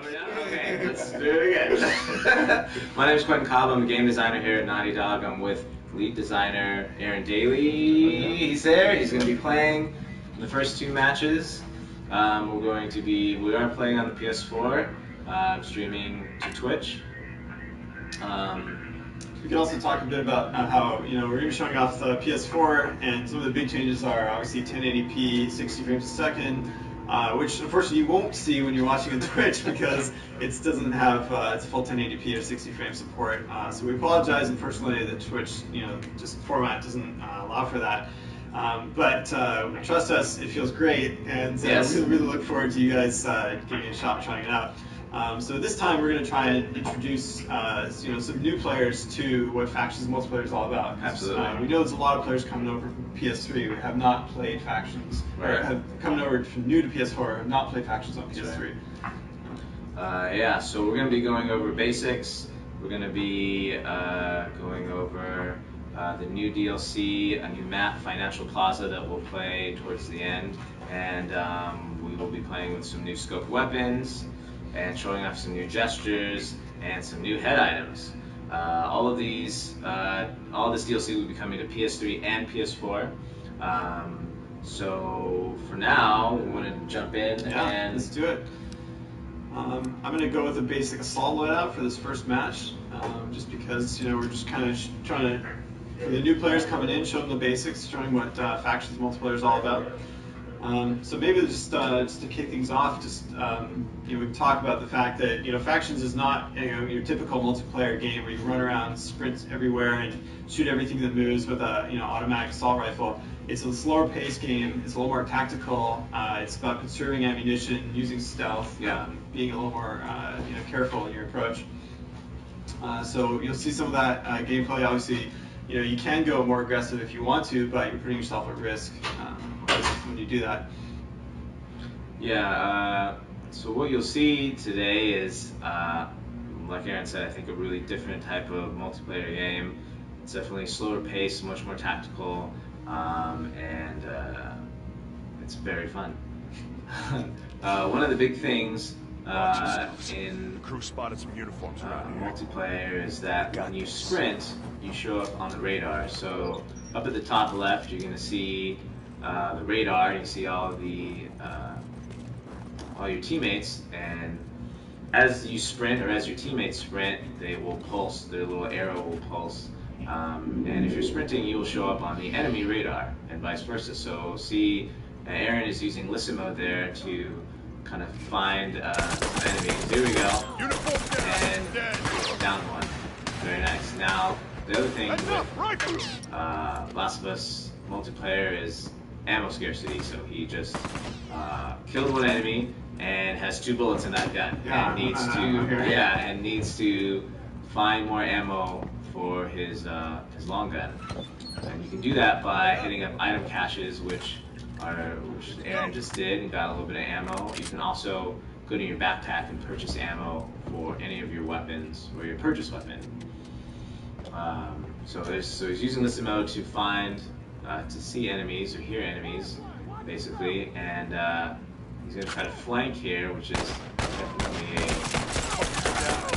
Okay, let's do it again. My name is Quentin Cobb. I'm a game designer here at Naughty Dog. I'm with lead designer Aaron Daly. He's there. He's going to be playing the first two matches. We are playing on the PS4, streaming to Twitch. We can also talk a bit about how we're going to be showing off the PS4, and some of the big changes are obviously 1080p, 60 frames a second, which unfortunately you won't see when you're watching on Twitch because it doesn't have its full 1080p or 60 frame support. So we apologize. Unfortunately, the Twitch just format doesn't allow for that. But trust us, it feels great, and yes. We really look forward to you guys giving it a shot, trying it out. So this time we're going to try and introduce some new players to what Factions multiplayer is all about. Absolutely. We know there's a lot of players coming over from PS3 who have not played Factions, right. Or have come over from new to PS4 have not played Factions on PS3. Yeah, so we're going to be going over basics. We're going to be going over the new DLC, a new map, Financial Plaza, that we'll play towards the end, and we will be playing with some new scope weapons, and showing off some new gestures and some new head items. All this DLC will be coming to PS3 and PS4. So for now, we want to jump in and let's do it. I'm going to go with a basic assault loadout for this first match, just because we're just kind of trying to, for the new players coming in, show them the basics, showing what Factions multiplayer is all about. So maybe just to kick things off, we can talk about the fact that Factions is not your typical multiplayer game where you run around, sprint everywhere, and shoot everything that moves with a automatic assault rifle. It's a slower paced game. It's a little more tactical. It's about conserving ammunition, using stealth, being a little more careful in your approach. So you'll see some of that gameplay. Obviously, you can go more aggressive if you want to, but you're putting yourself at risk when you do that. Yeah, so what you'll see today is, like Aaron said, I think a really different type of multiplayer game. It's definitely slower paced, much more tactical, and it's very fun. One of the big things in crew spotted some uniforms multiplayer is that when you sprint, you show up on the radar. So up at the top left, you're going to see the radar. You see all your teammates, and as you sprint or as your teammates sprint, they will pulse. Their little arrow will pulse, and if you're sprinting, you will show up on the enemy radar, and vice versa. So see, Aaron is using listen mode there to kind of find enemies. There we go, and down one. Very nice. Now the other thing with Last of Us multiplayer is ammo scarcity, so he just killed one enemy and has 2 bullets in that gun, and needs to find more ammo for his long gun. And you can do that by hitting up item caches, which Aaron just did and got a little bit of ammo. You can also go to your backpack and purchase ammo for any of your weapons or your purchase weapon. So he's using listen mode to find, to see enemies or hear enemies, basically, and he's going to try to flank here, which is definitely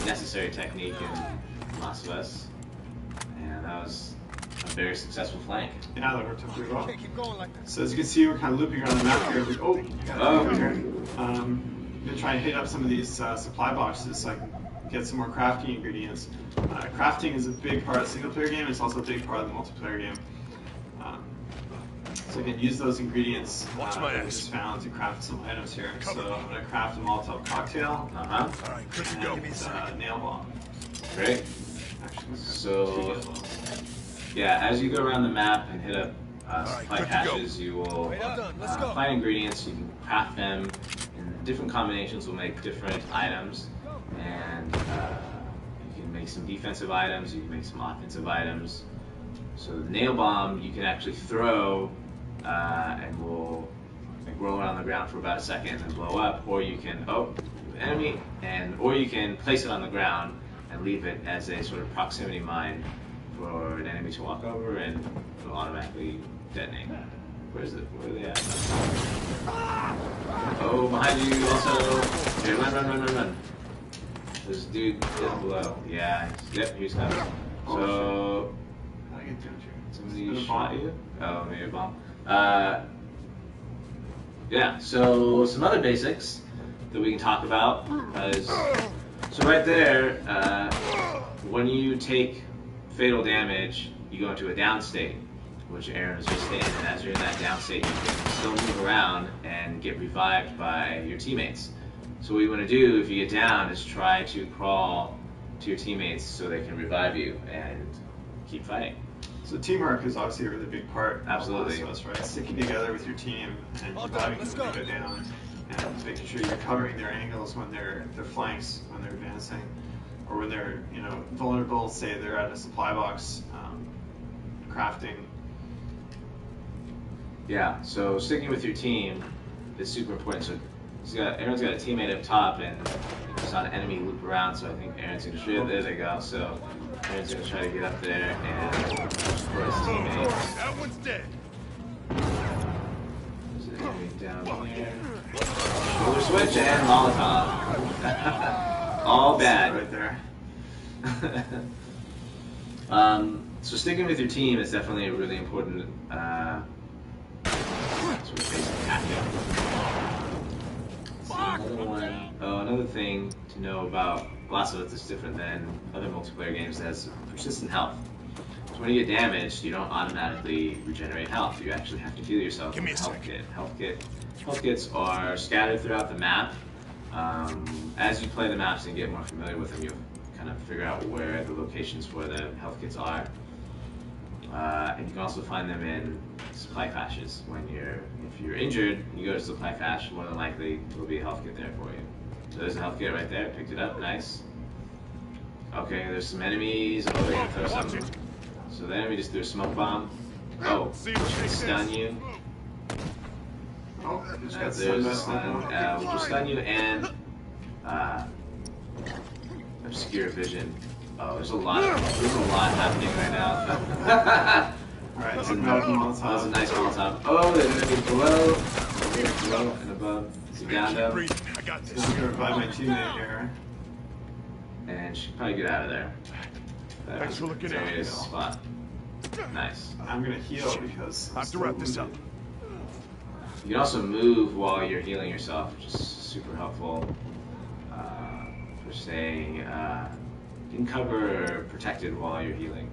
a necessary technique in Last of Us, and that was a very successful flank. Yeah, that worked out pretty well. So as you can see, we're kind of looping around the map here. I'm going to try and hit up some of these supply boxes so I can get some more crafting ingredients. Crafting is a big part of the single player game. It's also a big part of the multiplayer game. So I can use those ingredients that I just found to craft some items here. So I'm going to craft a Molotov cocktail and nail bomb. Great. So yeah, as you go around the map and hit up supply caches, you will find ingredients. You can craft them, and different combinations will make different items. And you can make some defensive items. You can make some offensive items. So the nail bomb you can actually throw and will roll around the ground for about a second and then blow up, or you can enemy, or you can place it on the ground and leave it as a sort of proximity mine for an enemy to walk over, and it'll automatically detonate. Where are they at? Oh, behind you also. Okay, run. There's a dude down below. Yeah. Yep, he's coming. So. How do I get down here? Somebody shot you? Oh, maybe a bomb. Yeah, so some other basics that we can talk about is, so right there, when you take fatal damage, you go into a down state, which Aaron was just in, and as you're in that down state, you can still move around and get revived by your teammates. So what you want to do if you get down is try to crawl to your teammates so they can revive you and keep fighting. So teamwork is obviously a really big part. Absolutely. Of us, right? Sticking together with your team and reviving them when they go down, and making sure you're covering their angles when their flanks when they're advancing, or when they're vulnerable. Say they're at a supply box, crafting. Yeah. So sticking with your team is super important. So Aaron's got a teammate up top, and he saw an enemy loop around. So I think Aaron's gonna shoot. There they go. So Aaron's gonna try to get up there and support his teammate. That one's dead. There's an enemy down here. Shoulder switch and Molotov. All bad. Right there. So sticking with your team is definitely a really important sort of basic tactic. Another thing to know about Last of Us that's different than other multiplayer games has persistent health. So when you get damaged, you don't automatically regenerate health. You actually have to heal yourself with a health kit. Health kits are scattered throughout the map. As you play the maps and get more familiar with them, you'll kind of figure out where the locations for the health kits are. And you can also find them in supply caches. If you're injured, you go to supply cache, more than likely there will be a health kit there for you. So there's a health kit right there, picked it up, nice. Okay, there's some enemies. Oh, they're gonna throw something. So the enemy just threw a smoke bomb. Oh, should stun you. Oh, just got There's a stunned. stun. We'll just stun you and obscure vision. Oh, there's a lot happening right now. Alright, That's so a Molotov. nice Molotov. Oh, there's enemies below. Here, below and above. So down them. I got So this. I'm gonna revive my teammate here. And she can probably get out of there. Thanks for looking out. Area's spot. Nice. I'm gonna heal because I have to wrap this up. You can also move while you're healing yourself, which is super helpful for staying in cover or protected while you're healing.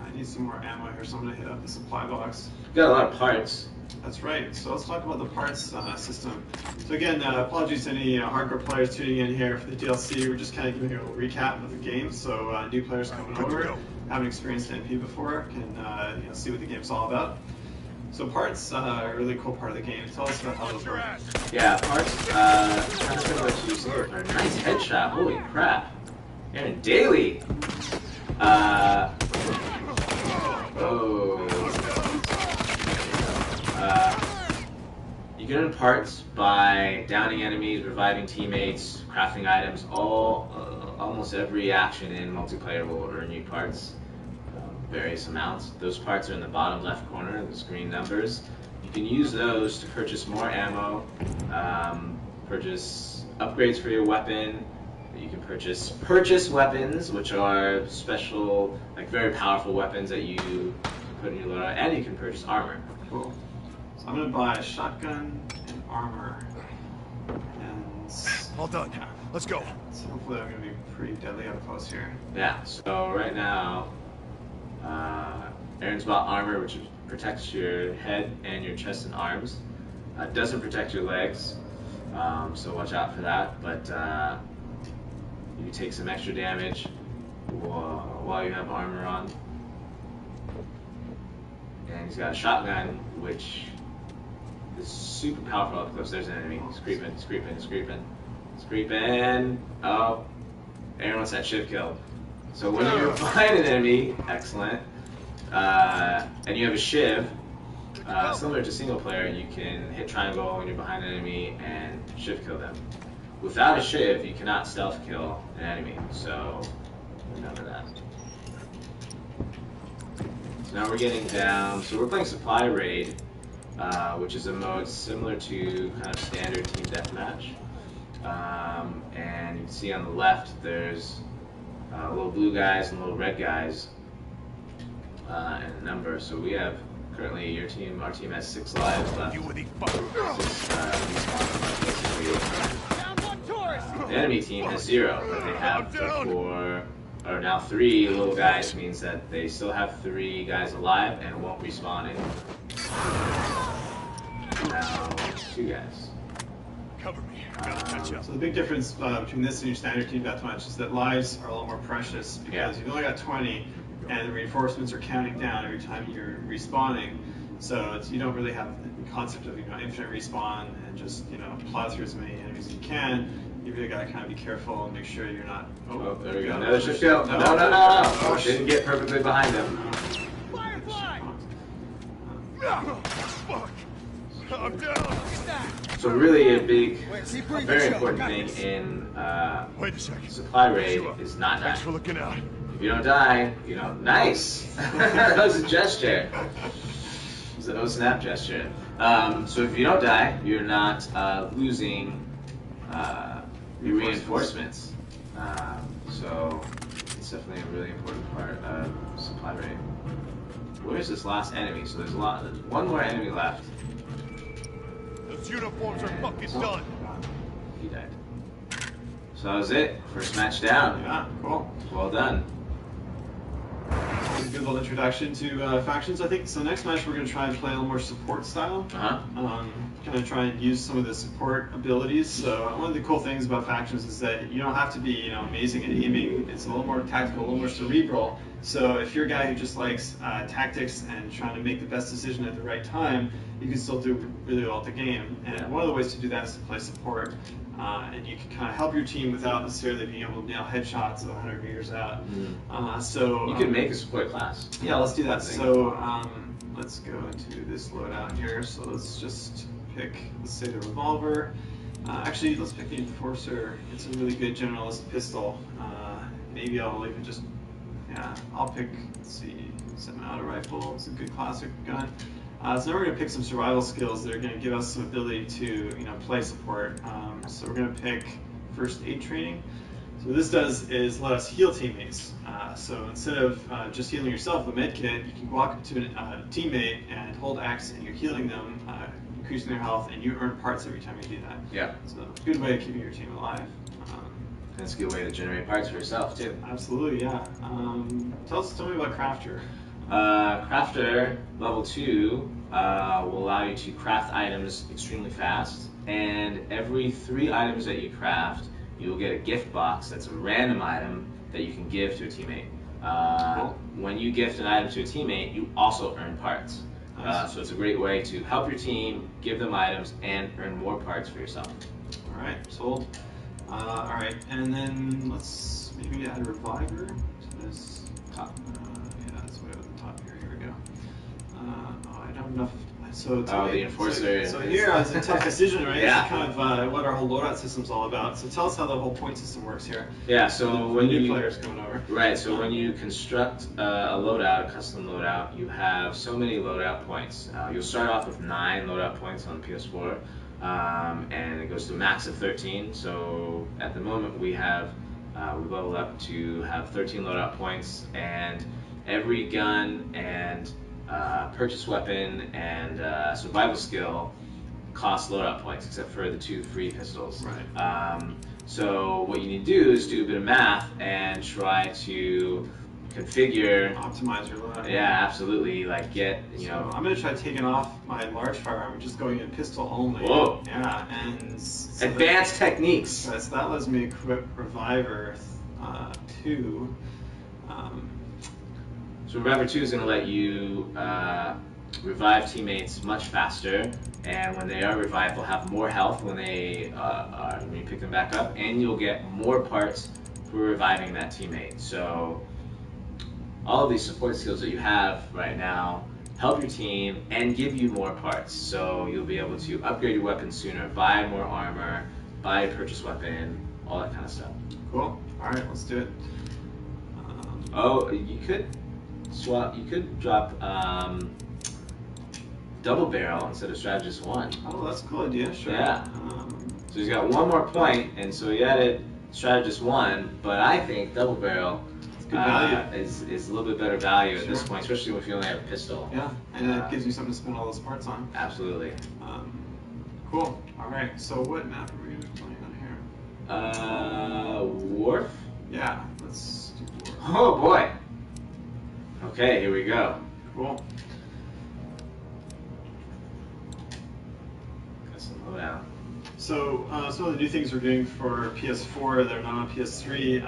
I need some more ammo here, so I'm gonna hit up the supply box. Got a lot of parts. That's right. So let's talk about the parts system. So again, apologies to any hardcore players tuning in here for the DLC. We're just kind of giving you a little recap of the game, so new players coming over, haven't experienced MP before, can see what the game's all about. So parts are a really cool part of the game. Tell us about how those work. Yeah, parts. Kind of similar to single player. Nice headshot. Holy crap. Aaron Daly. You can earn parts by downing enemies, reviving teammates, crafting items. Almost every action in multiplayer will earn you parts, various amounts. Those parts are in the bottom left corner, those green numbers. You can use those to purchase more ammo, purchase upgrades for your weapon. You can purchase weapons, which are special, like very powerful weapons that you put in your loadout, and you can purchase armor. Cool. So I'm gonna buy a shotgun and armor, and All done. Let's go. so hopefully I'm gonna be pretty deadly up close here. Yeah, so right now, Aaron's bought armor, which protects your head and your chest and arms. Doesn't protect your legs, so watch out for that, but you take some extra damage while you have armor on. And he's got a shotgun, which is super powerful up close. There's an enemy. He's creeping. Oh, Aaron wants that shiv kill. So when you're behind an enemy, excellent, and you have a shiv, similar to single player, you can hit triangle when you're behind an enemy and shiv kill them. Without a shiv, you cannot stealth kill an enemy, so remember that. So now we're getting down, so we're playing Supply Raid, which is a mode similar to kind of standard team deathmatch. And can see on the left, there's little blue guys and little red guys, and a number. So we have currently our team has 6 lives left. You with the fuck. The enemy team has 0, but they have 3 little guys, means that they still have 3 guys alive and won't respawn in. Now 2 guys. Cover me. Gotta catch up. So the big difference between this and your standard team deathmatch is that lives are a lot more precious because you've only got 20, and the reinforcements are counting down every time you're respawning. So you don't really have the concept of infinite respawn and just plow through as many enemies as you can. You really gotta kind of be careful and make sure you're not. Oh, there we go. Another ship kill. No. Didn't get perfectly behind him. Firefly! Fuck! I'm down. So really a very important thing in Wait a second. supply raid is not Thanks dying. for looking out. If you don't die, nice. That was a gesture. It was an oh snap gesture. So if you don't die, you're not losing your reinforcements. So it's definitely a really important part of supply raid. Where's this last enemy? So there's one more enemy left. Those uniforms are fucking done. He died. So that was it. First match down. Yeah, cool. Well done. A good little introduction to factions, I think. So next match we're going to try and play a little more support style. Kind of try and use some of the support abilities. So one of the cool things about factions is that you don't have to be amazing at aiming. It's a little more tactical, a little more cerebral. So if you're a guy who just likes tactics and trying to make the best decision at the right time, you can still do really well at the game. And one of the ways to do that is to play support. And you can kind of help your team without necessarily being able to nail headshots of 100 meters out. So You can make a support class. Yeah, let's do that. So let's go into this loadout here. So let's just pick, let's say, the revolver. Actually, let's pick the enforcer. It's a really good generalist pistol. Maybe I'll even just, I'll pick, let's see, semi-auto rifle. It's a good classic gun. So now we're going to pick some survival skills that are going to give us some ability to, play support. So we're going to pick first aid training. So what this does is let us heal teammates. So instead of just healing yourself with a med kit, you can walk up to a teammate and hold X, and you're healing them, increasing their health, and you earn parts every time you do that. Yeah. So it's a good way of keeping your team alive. That's a good way to generate parts for yourself too. Absolutely, yeah. Tell me about Crafter. Crafter level 2 will allow you to craft items extremely fast, and every 3 items that you craft, you will get a gift box that's a random item that you can give to a teammate. When you gift an item to a teammate, you also earn parts. So it's a great way to help your team, give them items, and earn more parts for yourself. Alright, sold. Alright, and then let's maybe add a reviver to this top. Yeah, that's way over the top here. Here we go. I don't have enough. So the enforcer. So here is a tough decision, right? Yeah. It's kind of what our whole loadout system's all about. So tell us how the whole point system works here. Yeah, so when new you players coming over. Right, so when you construct a loadout, a custom loadout, you have so many loadout points. You'll start off with 9 loadout points on PS4, and it goes to a max of 13. So at the moment we have we leveled up to have 13 loadout points, and every gun and purchase weapon and survival skill cost loadout points, except for the 2 free pistols. Right. So what you need to do is do a bit of math and try to configure, Optimize your loadout. yeah, absolutely, like get, So I'm going to try taking off my large firearm, just going in pistol only. Whoa. Yeah, and so advanced techniques. So that lets me equip Reviver 2. So Reviver 2 is going to let you revive teammates much faster, and when they are revived, they'll have more health when when you pick them back up, and you'll get more parts for reviving that teammate. So all of these support skills that you have right now help your team and give you more parts. So you'll be able to upgrade your weapon sooner, buy more armor, buy a purchase weapon, all that kind of stuff. Cool. All right, let's do it. Oh, you could swap. You could drop double barrel instead of strategist 1. Oh, that's a cool idea. Sure. Yeah. So he's got 1 more point, and so he added Strategist 1, but I think double barrel Good value. is a little bit better value at this point, especially if you only have a pistol. Yeah, and it gives you something to spend all those parts on. Absolutely. Cool. All right. So what map are we going to be playing on here? Wharf? Yeah, let's do Wharf. Oh boy. Okay, here we go. Cool. Got some loadout. So some of the new things we're doing for PS4 that are not on PS3.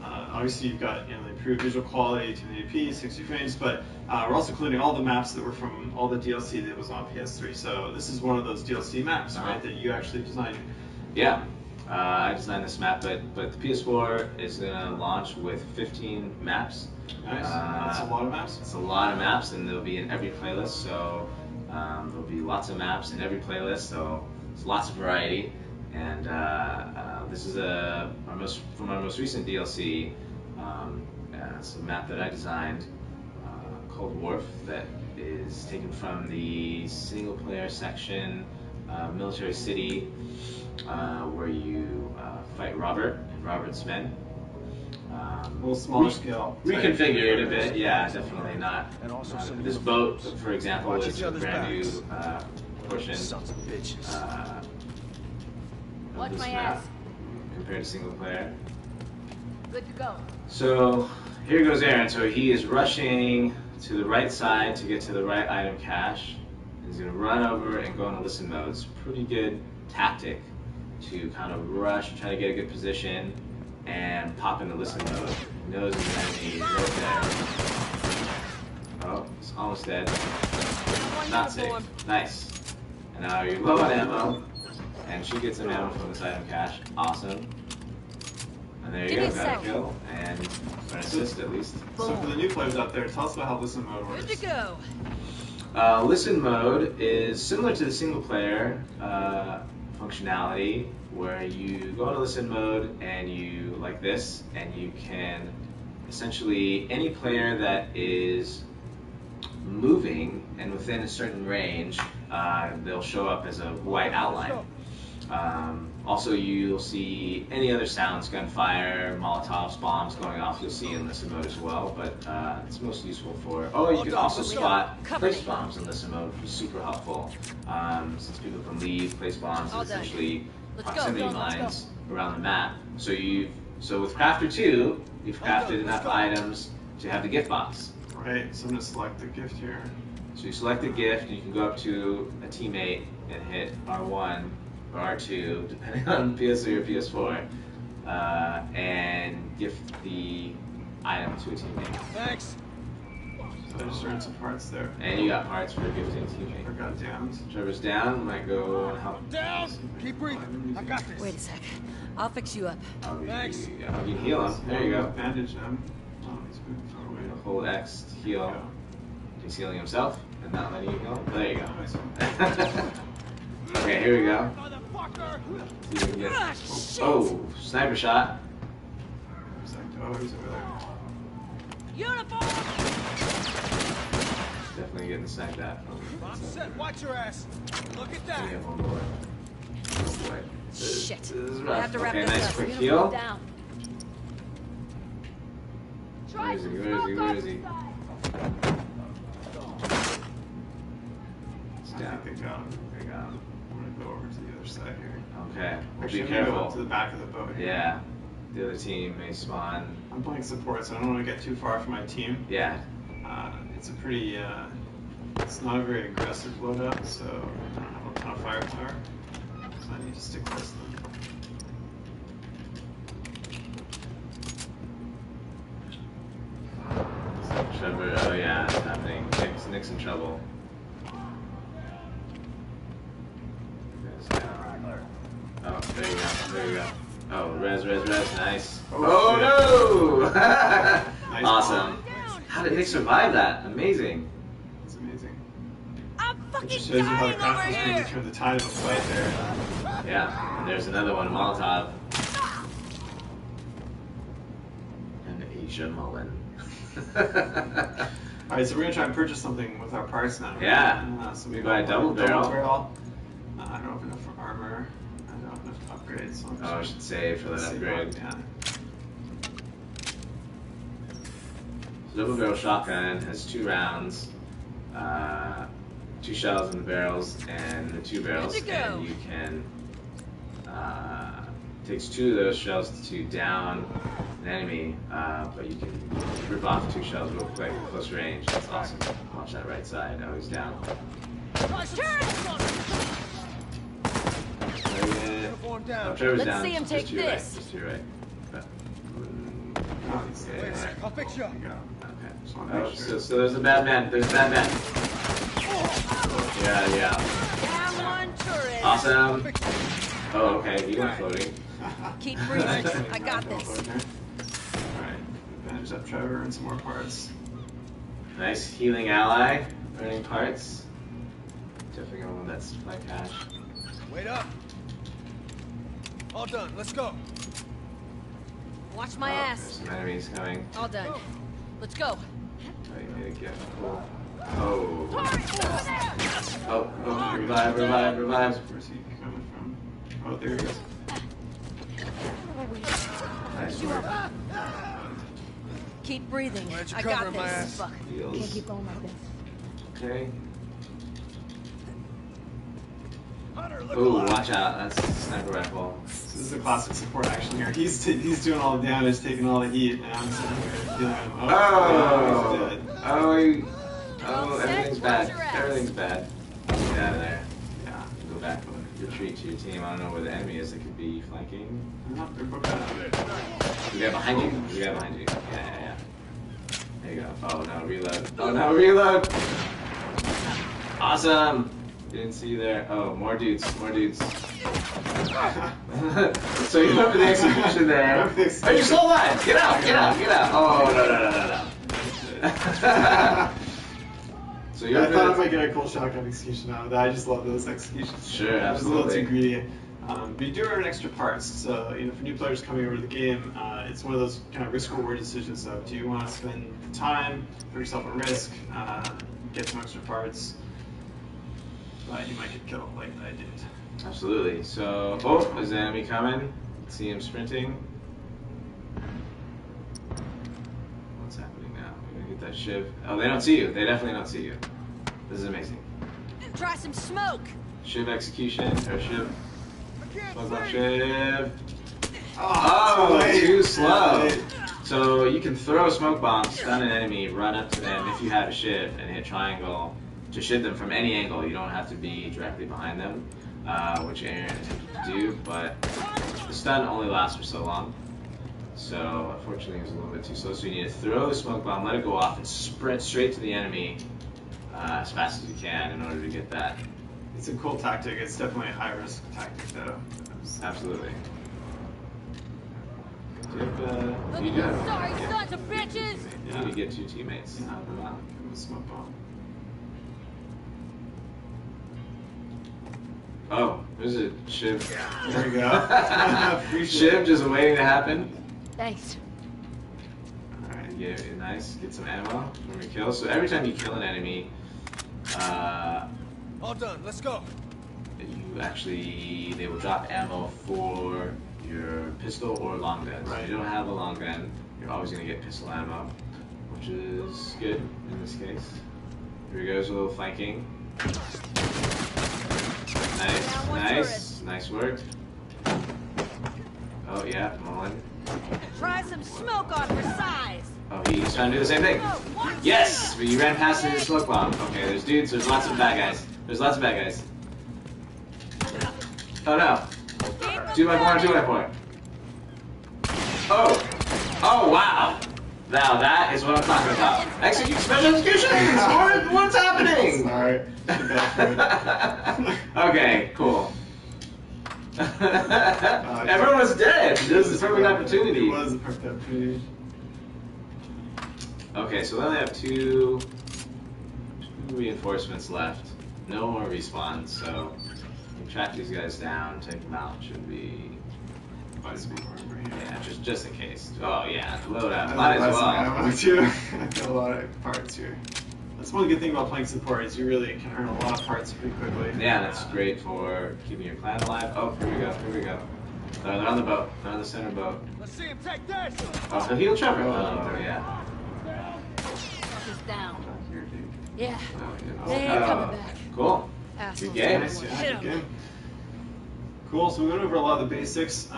Obviously, you've got the improved visual quality, 1080p, 60 frames, but we're also including all the maps that were from all the DLC that was on PS3. So this is one of those DLC maps, right, that you actually designed. Yeah, I designed this map, but the PS4 is going to launch with 15 maps. Nice. That's a lot of maps. It's a lot of maps, and they'll be in every playlist. So there'll be lots of maps in every playlist. So it's lots of variety. And this is from our most recent DLC. It's a map that I designed called Wharf that is taken from the single player section, Military City, where you fight Robert and Robert's men. A little smaller scale. Reconfigure it a bit, yeah, definitely not. This boat, for example, is a brand new portion of this map compared to single player. Good to go. So here goes Aaron. So he is rushing to the right side to get to the right item cache. He's going to run over and go into listen mode. It's a pretty good tactic to kind of rush, try to get a good position, and pop into listen mode. He knows his enemy is right there. Oh, it's almost dead. Not safe. Nice. And now you're low on ammo, and she gets some ammo from this item cache. Awesome. And there you go, got a kill, and an assist at least. So for the new players out there, tell us about how listen mode works. Good to go. Listen mode is similar to the single player functionality, where you go into listen mode and you like this, and you can essentially any player that is moving and within a certain range, they'll show up as a white outline. Also, you'll see any other sounds, gunfire, Molotovs, bombs going off, you'll see in listen mode as well, but it's most useful for... Oh, you can also spot place bombs in listen mode, which is super helpful. Since people can leave, place bombs is essentially proximity mines around the map. So with Crafter 2, you've crafted enough items to have the gift box. Right, so I'm going to select the gift here. So you select the gift, and you can go up to a teammate and hit R1 or R2, depending on PS3 or PS4, and gift the item to a teammate. Thanks. So I just earned some parts there. And you got parts for gifting a teammate. Or got downed. Trevor's down, might go and help. Down! Keep breathing. I got this. Wait a sec. I'll fix you up. Thanks. You can heal him. There you go. Bandage him. Oh, he's moving far away. Hold X to heal. He's healing himself and not letting you heal. There you go. Okay, here we go. See if we can get... Oh, sniper shot. Oh, he's over there. Uniform! Definitely getting sniped at. I'm set. Watch your ass. Look at that. We have one more. Oh boy. Shit. This is I rough. have to wrap Okay, this nice up. quick Uniform heal. down. Where is he? Where is he? Where is he? It's I down. think they got him. There you go. I'm going to go over to the other side here. Okay. Well, Actually, be I'm gonna go up to careful. the back of the boat here. Yeah. The other team may spawn. I'm playing support, so I don't want to get too far from my team. Yeah. It's a pretty, it's not a very aggressive loadout, so I don't have a ton of firepower. So I need to stick close to them. Trevor, oh yeah, it's happening. Nick's in trouble. Oh, there you go, there you go. Oh, res, nice. Oh, no! Nice Awesome. Down. How did Nick survive that? Amazing. It's amazing. I'm It fucking just shows you how the dying over craft is going here! to turn the tide of a fight there. Yeah, and there's another one, Molotov. And Asia Mullen. Alright, so we're going to try and purchase something with our parts now. Yeah. So We we buy a double barrel. I don't have enough for armor. I don't have enough to upgrade upgrade. So Oh, I should save for that upgrade. Yeah. Double barrel shotgun has 2 rounds, 2 shells in the barrels and the 2 barrels, Good to go. and you can takes 2 of those shells to down an enemy, but you can rip off 2 shells real quick at close range. That's awesome. Watch that right side. Oh, he's down. Uniform down. Oh, Trevor's Let's down. see him Just take to your this. right. Just to your right. Okay. Oh, he's Yeah, Wait a yeah, sec, I'll fix you. There you go. Okay. Just wanna Oh, make sure. so there's a bad man. There's a bad man. Yeah. Down one turret. Awesome. Oh, okay. He went floating. Keep breathing. I got this. Alright, bandage up Trevor and some more parts. Nice healing ally. Earning parts. Definitely gonna win that supply cache. Wait up. All done. Let's go. Watch my There's ass. some enemies coming. All done. Let's go. Oh, you made a gift. Cool. Oh. Oh, revive. Where's he coming from? Oh, there he is. Nice work. Keep breathing. Why don't you I cover got my this. ass? Fuck. Heals. Can't keep going like this. Okay. Hunter, look Ooh, alive. watch out. That's a sniper rifle. This is a classic support action here. He's doing all the damage, taking all the heat, and I'm sitting here healing him. Oh! He's dead. Oh, everything's bad. Everything's bad. Get out of there. Yeah. Go back. Retreat to your team. I don't know where the enemy is. It could be flanking. They're both bad. We got behind you. Yeah. There you go. Oh no, reload. Awesome. Didn't see you there. Oh, more dudes. So you remember the execution there. Oh, you're still alive. Get out. Oh, no. So I you're thought I might get a cool shotgun execution out of that. I just love those executions. Sure, It was a little absolutely. too greedy. But you do earn extra parts. So, for new players coming over to the game, it's one of those kind of risk-reward decisions of, do you want to spend the time, put yourself at risk, get some extra parts, but you might get killed like I did. Absolutely. So, oh, there's an enemy coming. See him sprinting. What's happening now? We're gonna get that shiv. Oh, they don't see you. They definitely don't see you. This is amazing. Try some smoke. Shiv execution, or shiv. I can't Smoke bomb see. shiv. Oh, Too slow. So you can throw a smoke bomb, stun an enemy, run up to them if you have a shiv, and hit triangle to shiv them from any angle. You don't have to be directly behind them, which Aaron attempted to do, but the stun only lasts for so long. So unfortunately it was a little bit too slow, so you need to throw the smoke bomb, let it go off, and sprint straight to the enemy as fast as you can in order to get that. It's a cool tactic. It's definitely a high-risk tactic, though. Absolutely. Do you have, you do have, Sorry, yeah. sons of bitches. You need to get 2 teammates. Give him a smoke bomb. Oh, there's a shiv. There we go. Appreciate Shiv it. just waiting to happen. Thanks. Alright, get nice. Get some ammo from your kill. So every time you kill an enemy, All done. Let's go. they will drop ammo for your pistol or long gun. So if you don't have a long gun, you're always going to get pistol ammo, which is good in this case. Here goes a little flanking. Nice work. Oh yeah, come on. Try some smoke on for size. Oh, he's trying to do the same thing. Yes, but you ran past the smoke bomb. Okay, there's dudes. There's lots of bad guys. Oh no. 2x4. Oh wow. Now that is what I'm talking about. Special executions. What's happening? Sorry. Okay, cool. Everyone was dead. This is a perfect opportunity. It was a perfect opportunity. Okay, so we only have two reinforcements left. No more respawns, so we can track these guys down, take them out. Should be. Yeah, just in case. Oh yeah, load up. Might as well. I got a lot of parts here. That's one good thing about playing support is you really can earn a lot of parts pretty quickly. Yeah, that's great for keeping your clan alive. Oh, here we go. No, they're on the boat. They're on the center boat. Let's see him take this. Oh, he'll heal Trevor. Oh, yeah. He's down. Oh, here, dude. Yeah. Oh, yeah. They're coming back. Cool. Assholes. Good game. Nice, yeah, Hit good 'em. game. Cool. So we went over a lot of the basics.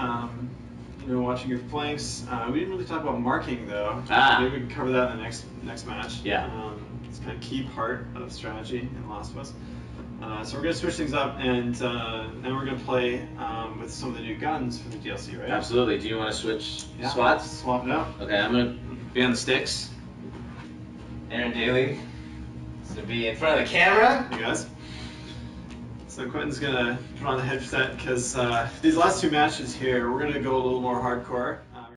You know, watching your flanks. We didn't really talk about marking though. Ah. Maybe we can cover that in the next match. Yeah. It's kind of key part of strategy in Last of Us. So we're gonna switch things up, and now we're gonna play with some of the new guns for the DLC, right? Absolutely. Do you want to switch Yeah. spots? Swap it out. Okay, I'm gonna be on the sticks. Aaron Daly is gonna be in front of the camera. You guys. So Quentin's gonna put on the headset because these last two matches here, we're gonna go a little more hardcore.